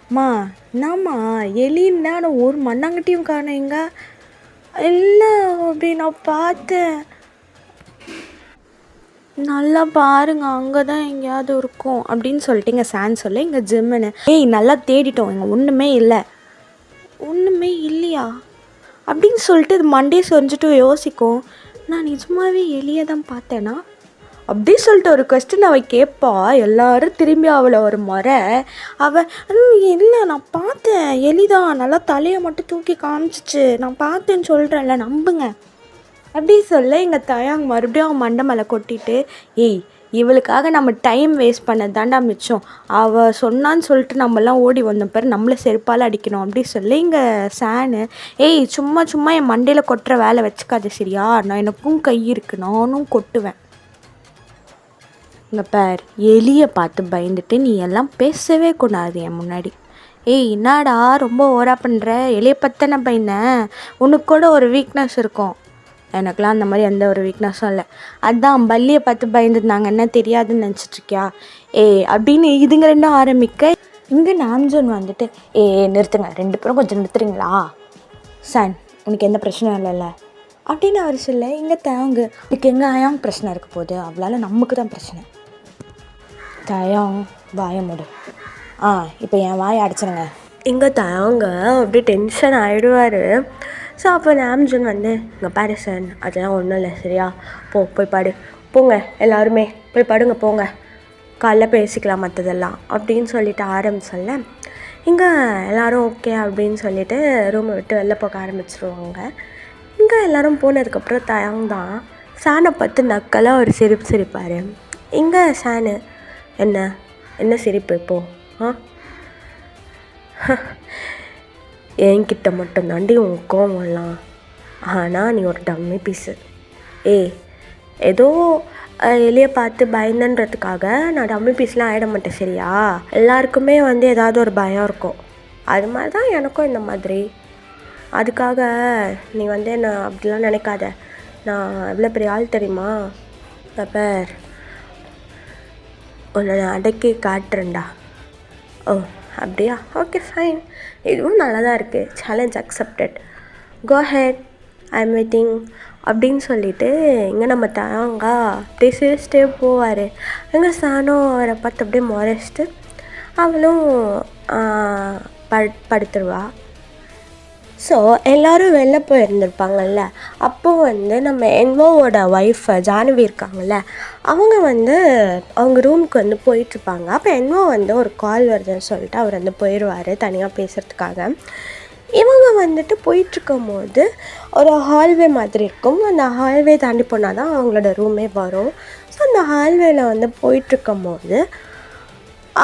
அம்மா என்னம்மா எலின்னா ஒரு மண்ணாங்கட்டியும் காணேங்க. இல்லை அப்படி நான் பார்த்தேன், நல்லா பாருங்க அங்கே தான் எங்கேயாவது இருக்கும் அப்படின்னு சொல்லிட்டு இங்கே சான் சொல்ல, இங்கே ஜிம்முன்னு நல்லா தேடிட்டோம், இங்கே ஒன்றுமே இல்லையா அப்படின்னு சொல்லிட்டு இது மண்டே சொரிஞ்சிட்டு யோசிக்கும். நான் நிஜமாவே எலியை தான் பார்த்தேன்னா அப்படி சொல்லிட்டு ஒரு கொஸ்டின் அவள் கேட்பா. எல்லோரும் திரும்பி அவளை ஒரு முறை அவள் இல்லை நான் பார்த்தேன், எலிதான், நல்லா தலையை மட்டும் தூக்கி காமிச்சிச்சு, நான் பார்த்தேன்னு சொல்கிறேன்ல, நம்புங்க அப்படி சொல்ல எங்கள் தயாங் மறுபடியும் அவன் மண்டை மேலே கொட்டிட்டு, இவளுக்காக நம்ம டைம் வேஸ்ட் பண்ண தாண்டா மிச்சம், அவள் சொன்னான்னு சொல்லிட்டு நம்மலாம் ஓடி வந்த பேர் நம்மளை செருப்பால் அடிக்கணும் அப்படி சொல்லி இங்கே சானு, சும்மா என் மண்டையில் கொட்டுற வேலை வச்சுக்காது சரியா, நான் எனக்கும் கை இருக்குது, நானும் கொட்டுவேன். இங்கே பேர் எலியை பார்த்து பயந்துட்டு நீ எல்லாம் பேசவே கூடாது என் முன்னாடி. என்னடா ரொம்ப ஓரா பண்ணுற, எலியை பற்றின பயந்தேன், உனக்கு கூட ஒரு வீக்னஸ் இருக்கும். எனக்குலாம் அந்த மாதிரி எந்த ஒரு வீக்னஸும் இல்லை. அதான் பல்லியை பார்த்து பயந்துருந்தாங்க, என்ன தெரியாதுன்னு நினச்சிட்ருக்கியா? அப்படின்னு இதுங்க ரெண்டும் ஆரம்பிக்க, இங்கே நாம்ஜோன் வந்துட்டு நிறுத்துங்க, 2 பேரும் கொஞ்சம் நிறுத்துறீங்களா? சான் உனக்கு எந்த பிரச்சனையும் இல்லைல்ல அப்படின்னு அவர் சொல்ல, இங்கே தயாங்கு, இதுக்கு எங்கே ஆயாங் பிரச்சனை இருக்க போகுது, அவளால் நமக்கு தான் பிரச்சனை. தயாங் வாய மூடு. இப்போ என் வாயை அடைச்சிருங்க. இங்கே தயாங்க அப்படியே டென்ஷன் ஆகிடுவார். ஸோ அப்போ நாம்ஜன் வந்து, இங்கே பாரு சார் அதெல்லாம் ஒன்றும் இல்லை சரியா, போய் பாடு, போங்க எல்லாருமே போய் பாடுங்க, போங்க காலைல பேசிக்கலாம் மற்றதெல்லாம் அப்படின்னு சொல்லிட்டு ஆரம்பிச்சல, இங்கே எல்லோரும் ஓகே அப்படின்னு சொல்லிட்டு ரூமை விட்டு வெளில போக ஆரம்பிச்சிருவாங்க. இங்கே எல்லோரும் போனதுக்கப்புறம் தயாங் தான் சானை பார்த்து நக்கலாக ஒரு சிரிப்பு சிரிப்பார். இங்கே சானு, என்ன சிரிப்பு இப்போது? என்கிட்ட மட்டும் தாண்டி உன் கோவம்லாம், ஆனால் நீ ஒரு டம்மி பீஸு. ஏதோ எலியை பார்த்து பயந்தன்றதுக்காக நான் டம்மி பீஸ்லாம் ஆகிட மாட்டேன் சரியா, எல்லாருக்குமே ஏதாவது ஒரு பயம் இருக்கும், அது மாதிரி தான் எனக்கும் இந்த மாதிரி. அதுக்காக நீ என்னை அப்படிலாம் நினைக்காத, நான் எவ்வளோ பெரிய ஆள் தெரியுமா? பேர் உன்னை நான் அடக்கி காட்டுறேன்டா. அப்படியா, ஓகே ஃபைன், இதுவும் நல்லா தான் இருக்குது, challenge accepted, go ahead, I am waiting அப்படின்னு சொல்லிட்டு இங்கே நம்ம தாங்க அப்படியே சிரிச்சிட்டே போவார். எங்கே சானோ அவரை பார்த்து அப்படியே முறைச்சிட்டு அவளும் படுத்துருவா. ஸோ எல்லோரும் வெளில போயிருந்துருப்பாங்கல்ல, அப்போது நம்ம என்வோவோட ஒய்ஃப் ஜானவி இருக்காங்கள்ல, அவங்க அவங்க ரூமுக்கு போயிட்டுருப்பாங்க. அப்போ என்வோ ஒரு கால் வருதுன்னு சொல்லிட்டு அவர் போயிடுவார் தனியாக பேசுகிறதுக்காக. இவங்க போயிட்டுருக்கும் போது ஒரு ஹால்வே மாதிரி இருக்கும், அந்த ஹால்வே தாண்டி போனால் தான் அவங்களோட ரூமே வரும். ஸோ அந்த ஹால்வேல போயிட்டுருக்கும் போது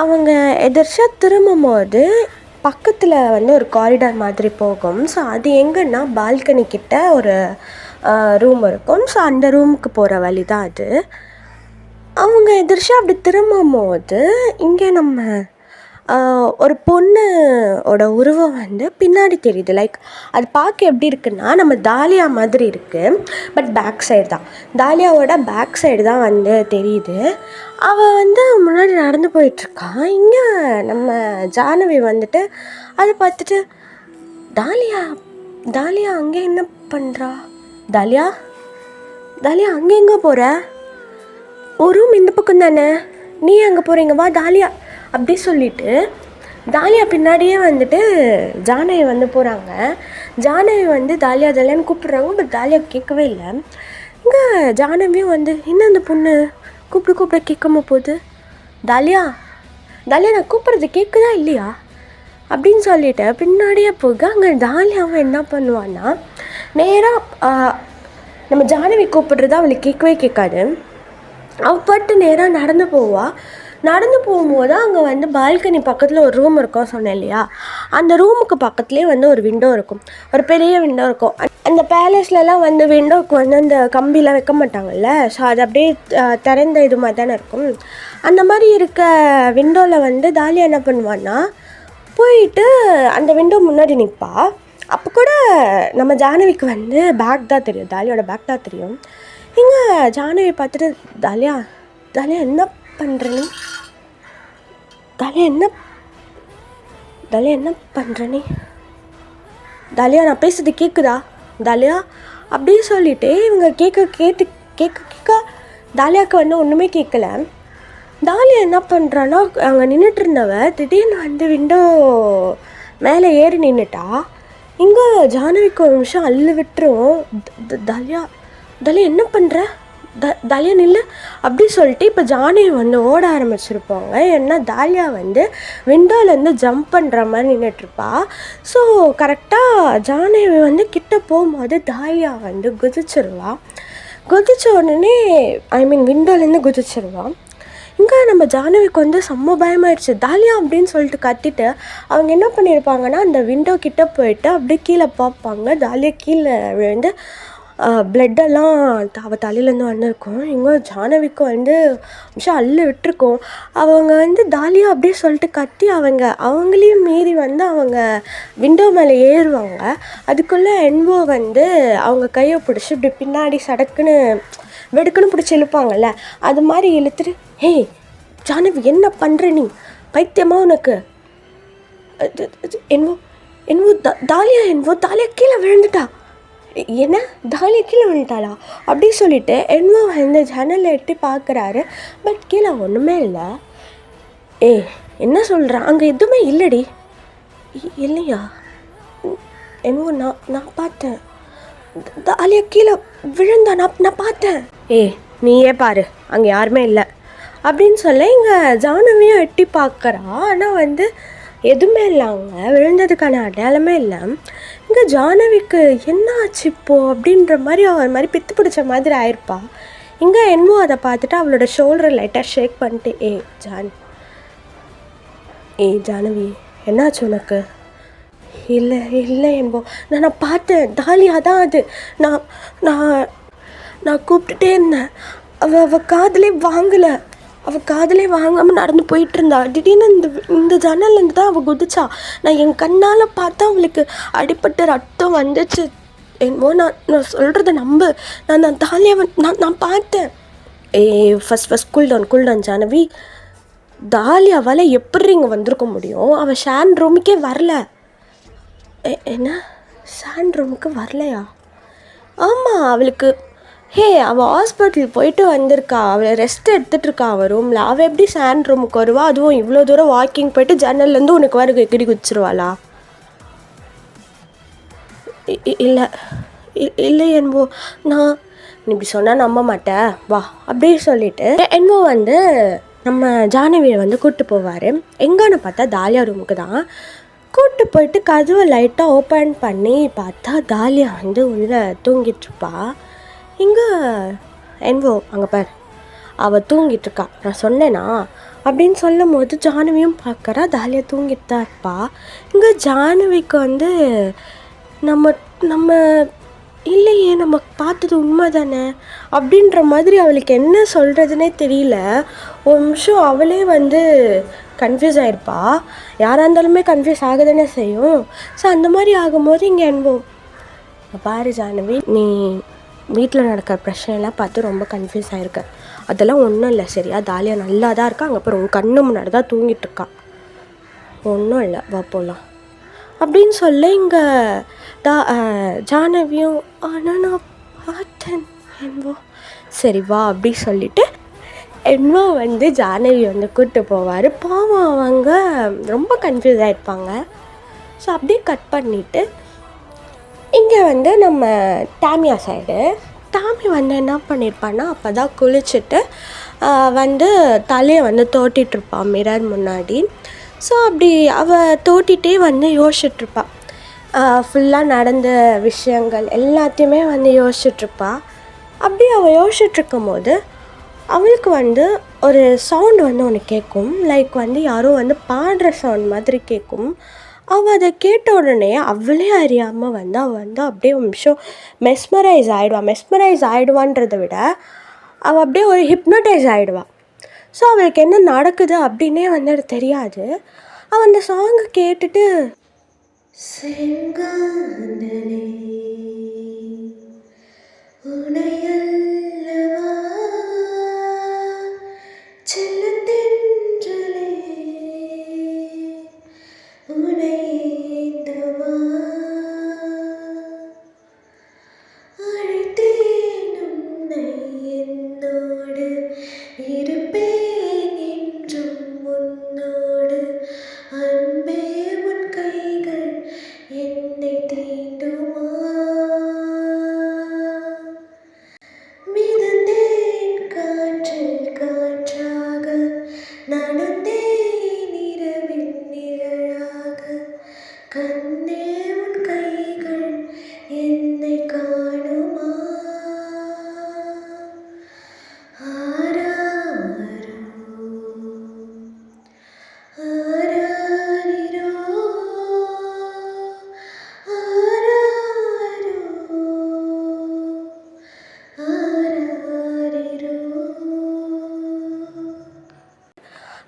அவங்க எதிர்ச்சாக திரும்பும் போது பக்கத்தில் ஒரு காரிடார் மாதிரி போகும். ஸோ அது எங்கன்னா பால்கனி கிட்ட ஒரு ரூம் இருக்கும். ஸோ அந்த ரூமுக்கு போகிற வழி தான் அது. அவங்க எதிர்ச்சாக அப்படி திரும்பும் போது இங்கே நம்ம ஒரு பொண்ணோட உருவம் பின்னாடி தெரியுது. லைக் அது பார்க்க எப்படி இருக்குன்னா, நம்ம தாலியா மாதிரி இருக்குது, பட் பேக் சைடு தான், தாலியாவோட பேக் சைடு தான் தெரியுது. அவள் முன்னாடி நடந்து போயிட்டுருக்கான். இங்கே நம்ம ஜானவி அதை பார்த்துட்டு, தாலியா அங்கே என்ன பண்ணுறா? தாலியா அங்கே எங்கே போகிற? ஒரு ரூம் இந்த பக்கம் தானே, நீ அங்கே போகிறீங்க, வா தாலியா அப்படி சொல்லிவிட்டு தாலியா பின்னாடியே ஜானவி போகிறாங்க. ஜானவி தாலியான்னு கூப்பிட்றாங்க, பட் தாலியா கேட்கவே இல்லை. இங்கே ஜானவியும் என்ன அந்த பொண்ணு கூப்பிட கேட்காம போகுது, தாலியா நான் கூப்பிட்றது கேட்குதா இல்லையா அப்படின்னு சொல்லிட்டு பின்னாடியே போக, அங்கே தாலியாவும் என்ன பண்ணுவான்னா, நேராக நம்ம ஜானவி கூப்பிட்றது அவளுக்கு கேட்கவே கேட்காது. அவள் பாட்டு நேராக நடந்து போவா. நடந்து போகும்போது அங்கே வந்து பால்கனி பக்கத்தில் ஒரு ரூம் இருக்கும் சொன்னேன் இல்லையா, அந்த ரூமுக்கு பக்கத்துலேயே வந்து ஒரு விண்டோ இருக்கும், ஒரு பெரிய விண்டோ இருக்கும். அந்த பேலஸ்லலாம் வந்து விண்டோவுக்கு வந்து அந்த கம்பிலாம் வைக்க மாட்டாங்கல்ல, ஸோ அது அப்படியே திறந்த இது மாதிரி தானே இருக்கும். அந்த மாதிரி இருக்க விண்டோவில் வந்து தாலியா என்ன பண்ணுவான்னா போயிட்டு அந்த விண்டோ முன்னாடி நிற்பா. அப்போ கூட நம்ம ஜானவிக்கு வந்து பேக் தான் தெரியும், தாலியோட பேக் தான் தெரியும். இங்கே ஜானவி பார்த்துட்டு தாலியா தாலியா என்ன பண்ணுற நீ, தாலியா என்ன பண்ணுற நீ, தாலியா நான் பேசுறது கேட்குதா தாலியா அப்படின்னு சொல்லிட்டு இவங்க கேட்க தாலியாவுக்கு வந்து ஒன்றுமே கேட்கல. தாலியா என்ன பண்ணுறான்னா அங்கே நின்றுட்டு இருந்தவ திடீர்னு வந்து விண்டோ மேலே ஏறி நின்றுட்டா. இங்கே ஜானவிக்கு ஒரு நிமிஷம் அள்ளு விட்டுரும். தாலியா என்ன பண்ணுற, தாலியா நில்லு அப்படி சொல்லிட்டு இப்போ ஜானவி வந்து ஓட ஆரம்பிச்சிருப்பாங்க. ஏன்னா தாலியா வந்து விண்டோலேருந்து ஜம்ப் பண்ணுற மாதிரி நின்றுட்டுருப்பா. ஸோ கரெக்டாக ஜானவி வந்து கிட்ட போகும்போது தாலியா வந்து குதிச்சிருவா. குதிச்ச உடனே விண்டோலேருந்து குதிச்சிருவான். இங்கே நம்ம ஜானவிக்கு வந்து செம்ம பயமாயிடுச்சு. தாலியா அப்படின்னு சொல்லிட்டு கத்திட்டு அவங்க என்ன பண்ணியிருப்பாங்கன்னா அந்த விண்டோ கிட்டே போயிட்டு அப்படியே கீழே பார்ப்பாங்க. தாலியா கீழே விழுந்து பிளட்டெல்லாம் அவள் தலையிலேருந்து வந்திருக்கும். இங்கே ஜானவிக்கு வந்து நிமிஷம் அள்ளு விட்டுருக்கோம். அவங்க வந்து தாலியா அப்படியே சொல்லிட்டு கத்தி அவங்களையும் மீறி வந்து அவங்க விண்டோ மேலே ஏறுவாங்க. அதுக்குள்ளே என்வோ வந்து அவங்க கையை பிடிச்சி இப்படி பின்னாடி சடக்குன்னு வெடுக்குன்னு பிடிச்சி இழுப்பாங்கள்ல, அது மாதிரி இழுத்துட்டு ஹே ஜானவி என்ன பண்ணுற நீ, பைத்தியமா உனக்கு, என்னவோ தாலியா கீழே விழுந்துட்டா, என்ன தாலியா கீழே விழுந்துட்டாளா அப்படி சொல்லிட்டு என்னவோ இந்த ஜன்னலில் எட்டி பார்க்குறாரு. பட் கீழே ஒன்றுமே இல்லை. என்ன சொல்கிறேன், அங்கே எதுவுமே இல்லடி. இல்லையா, என்னவோ நான் பார்த்தேன், தாலியா கீழே விழுந்தா நான் பார்த்தேன். நீயே பாரு, அங்கே யாருமே இல்லை அப்படின்னு சொல்ல இங்கே ஜானவியும் எட்டி பார்க்குறா. ஆனால் வந்து எதுவுமே இல்லை, அங்கே விழுந்ததுக்கான அடையாளமே இல்லை. இங்கே ஜானவிக்கு என்ன ஆச்சு இப்போது அப்படின்ற மாதிரி அவர் மாதிரி பித்து பிடிச்ச மாதிரி ஆயிருப்பா. இங்கே என்னவோ அதை பார்த்துட்டு அவளோட ஷோல்டர் லைட்டாக ஷேக் பண்ணிட்டு ஜானவி என்னாச்சு உனக்கு, இல்லை என்போ நான் பார்த்தேன், தாலியா தான் அது, நான் கூப்பிட்டுட்டே இருந்தேன், அவள் காதலே வாங்காமல் நடந்து போயிட்டு இருந்தா. திடீர்னு இந்த ஜன்னல்லேருந்து தான் அவள் குதிச்சா. நான் என் கண்ணால் பார்த்தா அவளுக்கு அடிப்பட்ட ரத்தம் வந்துச்சு. என்னமோ நான் சொல்கிறத நம்பு, நான் தாலியாவை நான் பார்த்தேன். ஃபஸ்ட் கூல்டவுன் ஜானவி, தாலியாவால் எப்படி இங்கே வந்திருக்க முடியும், அவள் ஷான் ரூமுக்கே வரல. என்ன ஷான் ரூமுக்கு வரலையா? ஆமாம், அவளுக்கு அவள் ஹாஸ்பிட்டல் போயிட்டு வந்திருக்கா, அவளை ரெஸ்ட் எடுத்துகிட்ருக்கா அவள் ரூமில். அவள் எப்படி ஷான் ரூமுக்கு வருவா, அதுவும் இவ்வளோ தூரம் வாக்கிங் போயிட்டு ஜன்னல்லேருந்து உனக்கு வர கிடி குதிச்சிருவாளா? இல்லை என்போ, நீ இப்படி சொன்னால் நம்ப மாட்டேன் வா அப்படின்னு சொல்லிட்டு என்போ வந்து நம்ம ஜானவியை வந்து கூப்பிட்டு போவார். எங்கன்னு பார்த்தா தாலியா ரூமுக்கு தான் கூப்பிட்டு போயிட்டு கதவை லைட்டாக ஓப்பன் பண்ணி பார்த்தா தாலியா வந்து உள்ளே தூங்கிட்டுருப்பா. இங்கே என்வோ அங்கே பார், அவள் தூங்கிட்டுருக்கா, நான் சொன்னேனா அப்படின்னு சொல்லும் போது ஜானவியும் பார்க்குறா, தாலியா தூங்கிட்டு தான் இருப்பா. இங்கே ஜானவிக்கு வந்து நம்ம இல்லையே, நம்ம பார்த்தது உண்மை தானே அப்படின்ற மாதிரி அவளுக்கு என்ன சொல்கிறதுனே தெரியல. ஒரு நிமிஷம் அவளே வந்து கன்ஃபியூஸ் ஆகிருப்பா. யாராக இருந்தாலுமே கன்ஃபியூஸ் ஆக தானே செய்யும். ஸோ அந்த மாதிரி ஆகும்போது இங்கே அனுபவம் பாரு ஜானவி, நீ வீட்டில் நடக்கிற பிரச்சனைலாம் பார்த்து ரொம்ப கன்ஃபியூஸ் ஆகிருக்க. அதெல்லாம் ஒன்றும் இல்லை சரியா, தாலியா நல்லா தான் இருக்கா. அங்கே அப்புறம் உன் கண்ணு முன்னாடி தான் தூங்கிட்டுருக்கா, ஒன்றும் இல்லை, வா போகலாம் அப்படின்னு சொல்ல இங்கே ஜானவியும் ஆனால் நான் பார்த்தேன் என்போ, சரி வா அப்படி சொல்லிவிட்டு என்னவோ வந்து ஜானவி வந்து கூப்பிட்டு போவார். பாவம் அவங்க ரொம்ப கன்ஃபியூஸ் ஆகிருப்பாங்க. ஸோ அப்படியே கட் பண்ணிவிட்டு இங்கே வந்து நம்ம டாமியா சைடு டாமி வந்து என்ன பண்ணியிருப்பான்னா அப்போ தான் குளிச்சுட்டு வந்து தலையை வந்து தோட்டிகிட்ருப்பான் மிரர் முன்னாடி. ஸோ அப்படி அவள் தோட்டிகிட்டே வந்து யோசிச்சுட்ருப்பாள், ஃபுல்லாக நடந்த விஷயங்கள் எல்லாத்தையுமே வந்து யோசிச்சுட்ருப்பா. அப்படி அவள் யோசிச்சுட்ருக்கும் போது அவளுக்கு வந்து ஒரு சவுண்டு வந்து ஒன்று கேட்கும். லைக் வந்து யாரோ வந்து பாடுற சவுண்ட் மாதிரி கேட்கும். அவள் அதை கேட்ட உடனே அவளே அறியாமல் வந்து அவள் வந்து அப்படியே ஒரு நிமிஷம் மெஸ்மரைஸ் ஆகிடுவான்றதை விட அவள் அப்படியே ஒரு ஹிப்னடைஸ் ஆகிடுவாள். ஸோ அவளுக்கு என்ன நடக்குது அப்படின்னே வந்து அது தெரியாது. அவள் அந்த சாங்கை கேட்டுட்டு செங்காந்தனே உனையல்லவா செல்லத்தென்றலே உனையேந்தவா அழைத்தேன் உன்னை என்னோடு இருப்பேன் என்றும் உன்னோடு அன்பே உன் கைகள் என்னை தீண்டுமா மிதந்தேன் காற்றில் காற்றாக நடந்தேன் இரவின் நிழலாக கண்ணே உன் கைகள் என்னை காணுமா ஆராரோ ஆராரிரோ ஆராரோ.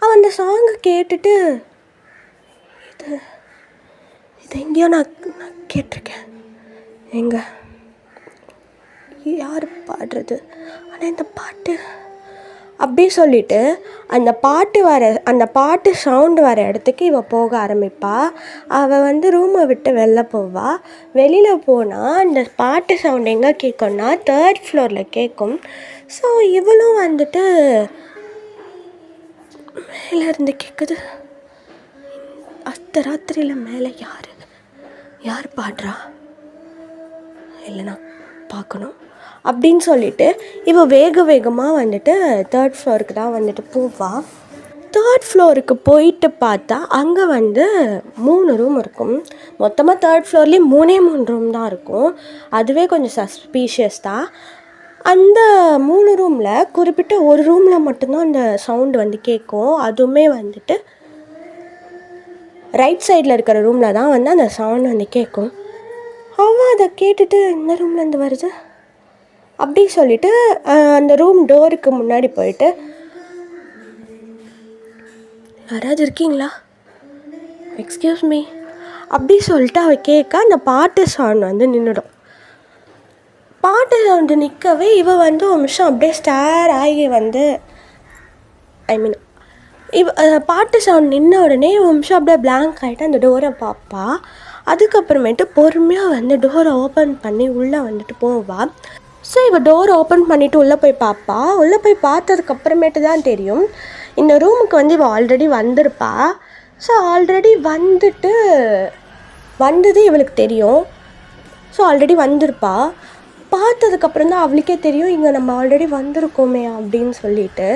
அவன் அந்த சாங்கை கேட்டுட்டு இது எங்கேயோ நான் கேட்டிருக்கேன், எங்க யார் பாடுறது, ஆனால் இந்த பாட்டு அப்படி சொல்லிட்டு அந்த பாட்டு சவுண்டு வர இடத்துக்கு இவள் போக ஆரம்பிப்பா. அவள் வந்து ரூமை விட்டு வெளில போவாள். வெளியில் போனால் அந்த பாட்டு சவுண்டு எங்கே கேட்கும்னா 3rd ஃப்ளோரில் கேட்கும். ஸோ இவளும் வந்துட்டு மேலே இருந்து கேட்குது, ராத்திரியில் மேலே யார் பாடுறா, இல்லைனா பார்க்கணும் அப்படின்னு சொல்லிட்டு இவள் வேகமாக வந்துட்டு 3rd ஃப்ளோருக்கு தான் வந்துட்டு போவாள். 3rd ஃப்ளோருக்கு போயிட்டு பார்த்தா அங்கே வந்து 3 ரூம் இருக்கும். மொத்தமாக 3rd ஃப்ளோர்லேயே 3 ரூம் தான் இருக்கும். அதுவே கொஞ்சம் சஸ்பீஷியஸ் தான். அந்த 3 ரூமில் குறிப்பிட்ட ஒரு ரூமில் மட்டும்தான் அந்த சவுண்டு வந்து கேட்கும். அதுவுமே வந்துட்டு ரைட் சைடில் இருக்கிற ரூமில் தான் வந்து அந்த சவுண்டு வந்து கேட்கும். அவன் அதை கேட்டுட்டு இந்த ரூம்லேருந்து வருது அப்படி சொல்லிட்டு அந்த ரூம் டோருக்கு முன்னாடி போயிட்டு யாராவது இருக்கீங்களா, எக்ஸ்கியூஸ் மீ அப்படி சொல்லிட்டு அவள் கேட்க அந்த பாட்டு சவுண்ட் வந்து நின்றுடும். பாட்டு சவுண்டு நிற்கவே இவள் வந்து ஒரு நிமிஷம் அப்படியே ஸ்டார் ஆகி வந்து பாட்டு சவுண்ட் நின்ன உடனே ஒரு நிமிஷம் அப்படியே பிளாங்க் ஆகிட்டு அந்த டோரை பார்ப்பா. அதுக்கப்புறமேட்டு பொறுமையாக வந்து டோரை ஓப்பன் பண்ணி உள்ளே வந்துட்டு போவாள். ஸோ இவள் டோர் ஓப்பன் பண்ணிவிட்டு உள்ளே போய் பார்ப்பா. உள்ளே போய் பார்த்ததுக்கப்புறமேட்டு தான் தெரியும் இந்த ரூமுக்கு வந்து இவள் ஆல்ரெடி வந்திருப்பா. ஸோ ஆல்ரெடி வந்தது இவளுக்கு தெரியும். ஸோ ஆல்ரெடி வந்திருப்பா. பார்த்ததுக்கப்புறம் தான் அவளுக்கே தெரியும் இங்கே நம்ம ஆல்ரெடி வந்திருக்கோமே அப்படின்னு சொல்லிட்டு.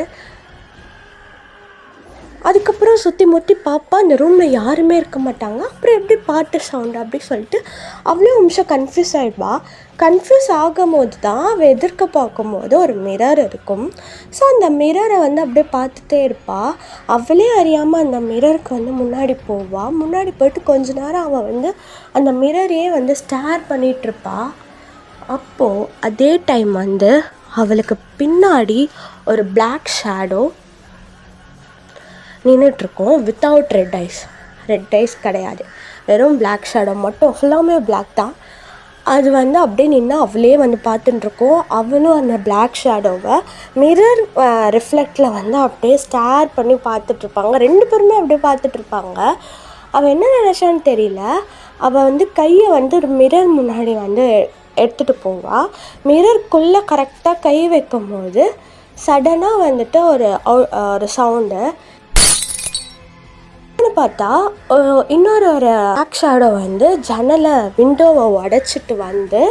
அதுக்கப்புறம் சுற்றி முற்றி பார்ப்பா, அந்த ரூமில் யாருமே இருக்க மாட்டாங்க. அப்புறம் எப்படி பாட்டு சவுண்டு அப்படி சொல்லிட்டு அவ்வளோ நிமிஷம் கன்ஃபியூஸ் ஆகிடுவா. கன்ஃபியூஸ் ஆகும் போது தான் அவள் எதிர்க்க பார்க்கும்போது ஒரு மிரர் இருக்கும். ஸோ அந்த மிரரை வந்து அப்படியே பார்த்துட்டே இருப்பாள். அவளே அறியாமல் அந்த மிரருக்கு வந்து முன்னாடி போவாள். முன்னாடி போயிட்டு கொஞ்ச நேரம் அவள் வந்து அந்த மிரரையே வந்து ஸ்டார் பண்ணிகிட்ருப்பா. அப்போது அதே டைம் வந்து அவளுக்கு பின்னாடி ஒரு பிளாக் ஷேடோ நின்றுட்டுருக்கோம். வித்தவுட் ரெட் ஐஸ் கிடையாது, வெறும் பிளாக் ஷேடோ மட்டும், ஃபுல்லாமே பிளாக் தான். அது வந்து அப்படியே நின்று அவளே வந்து பார்த்துட்டுருக்கோம். அவளும் அந்த பிளாக் ஷேடோவை மிரர் ரிஃப்ளெக்டில் வந்து அப்படியே ஸ்டார் பண்ணி பார்த்துட்ருப்பாங்க. 2 பேருமே அப்படியே பார்த்துட்ருப்பாங்க. அவள் என்ன நினச்சான்னு தெரியல. அவள் வந்து கையை வந்து ஒரு மிரர் முன்னாடி வந்து எடுத்துகிட்டு போவாள். மிரருக்குள்ளே கரெக்டாக கை வைக்கும் போது சடனாக வந்துட்டு ஒரு சவுண்டு பார்த்தா இன்னொரு பிளாக் ஷேடோ வந்து விண்டோவை உடைச்சிட்டு வந்து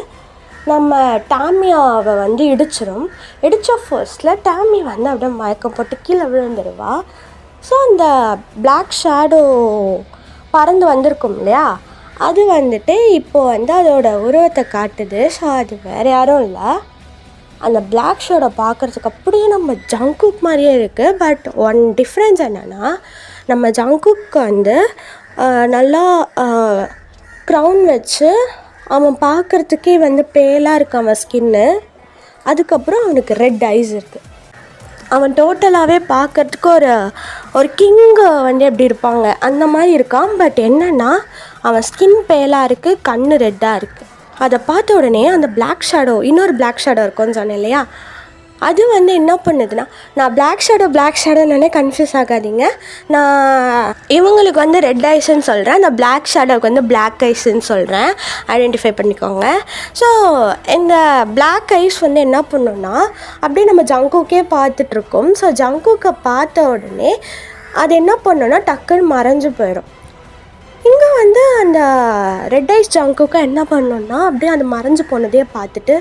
நம்ம டாமியாவை வந்து இடித்த ஃபர்ஸ்ட்டில் டாமி வந்து அப்படியே மயக்கம் போட்டு கீழே விழுந்துடுவா. ஸோ அந்த பிளாக் ஷேடோ பறந்து வந்திருக்கும் இல்லையா, அது வந்துட்டு இப்போது வந்து அதோட உருவத்தை காட்டுது. ஸோ அது வேறு யாரும் இல்லை, அந்த பிளாக் ஷேடோ பார்க்குறதுக்கு அப்படியே நம்ம ஜங்குக் மாதிரியே இருக்குது. பட் ஒன் டிஃப்ரென்ஸ் என்னென்னா, நம்ம ஜங்குக்கு வந்து நல்லா க்ரௌன் வச்சு அவன் பார்க்குறதுக்கே வந்து பேலாக இருக்கு அவன் ஸ்கின்னு. அதுக்கப்புறம் அவனுக்கு ரெட் ஐஸ் இருக்குது. அவன் டோட்டலாகவே பார்க்குறதுக்கு ஒரு கிங்கு வந்து எப்படி இருப்பாங்க அந்த மாதிரி இருக்கான். பட் என்னென்னா அவன் ஸ்கின் பேலாக இருக்குது, கண் ரெட்டாக இருக்குது. அதை பார்த்த உடனே அந்த பிளாக் ஷேடோ, இன்னொரு பிளாக் ஷேடோ இருக்கும்னு சொன்னேன் இல்லையா, அது வந்து என்ன பண்ணுதுன்னா, நான் பிளாக் ஷேடோன்னே கன்ஃபியூஸ் ஆகாதீங்க. நான் இவங்களுக்கு வந்து ரெட் ஐஸ்ன்னு சொல்கிறேன், அந்த பிளாக் ஷேடோவுக்கு வந்து பிளாக் ஐஸ்ன்னு சொல்கிறேன், ஐடென்டிஃபை பண்ணிக்கோங்க. ஸோ இந்த பிளாக் ஐஸ் வந்து என்ன பண்ணுன்னா, அப்படியே நம்ம ஜங்குக்கே பார்த்துட்ருக்கோம். ஸோ ஜங்குக்கை பார்த்த உடனே அது என்ன பண்ணுன்னா டக்குன்னு மறைஞ்சு போயிடும். இங்கே வந்து அந்த ரெட் ஐஸ் ஜங்குக்கை என்ன பண்ணோன்னா, அப்படியே அது மறைஞ்சு போனதே பார்த்துட்டு,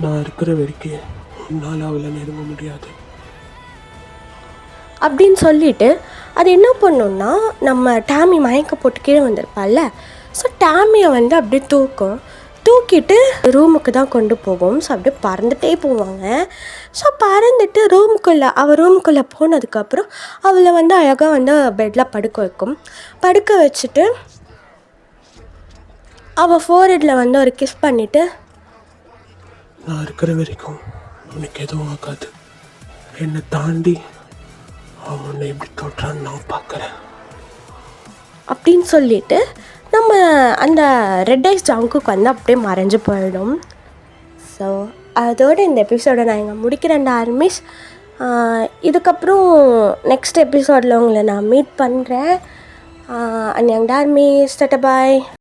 நான் இருக்கிற வரைக்கும் உன்னால் அவளை நெருங்க முடியாது அப்படின்னு சொல்லிட்டு அது என்ன பண்ணுன்னா, நம்ம டாமி மயக்க போட்டு கீழே வந்திருப்பாள்ல, ஸோ டாமியை வந்து அப்படியே தூக்கிட்டு ரூமுக்கு தான் கொண்டு போகும். ஸோ அப்படியே பறந்துகிட்டே போவாங்க. ஸோ பறந்துட்டு அவள் ரூமுக்குள்ளே போனதுக்கப்புறம் அவளை வந்து அழகாக வந்து பெட்டில் படுக்க வச்சுட்டு அவள் ஃபோர்ஹெட்டில் வந்து ஒரு கிஸ் பண்ணிவிட்டு, நான் இருக்கிற வரைக்கும் உனக்கு எதுவும் ஆகாது, என்னை தாண்டி அவனை எப்படி தொட்டான்னு நான் பார்க்குறேன் அப்படின்னு சொல்லிட்டு நம்ம அந்த ரெட் ஐஸ் ஜங்குக்கு வந்து அப்படியே மறைஞ்சு போயிடும். ஸோ அதோடு இந்த எபிசோடை நான் இங்கே முடிக்கிறேன் ஆர்மிஸ். இதுக்கப்புறம் நெக்ஸ்ட் எபிசோடில் உங்களை நான் மீட் பண்ணுறேன். And young armies, Tata bye.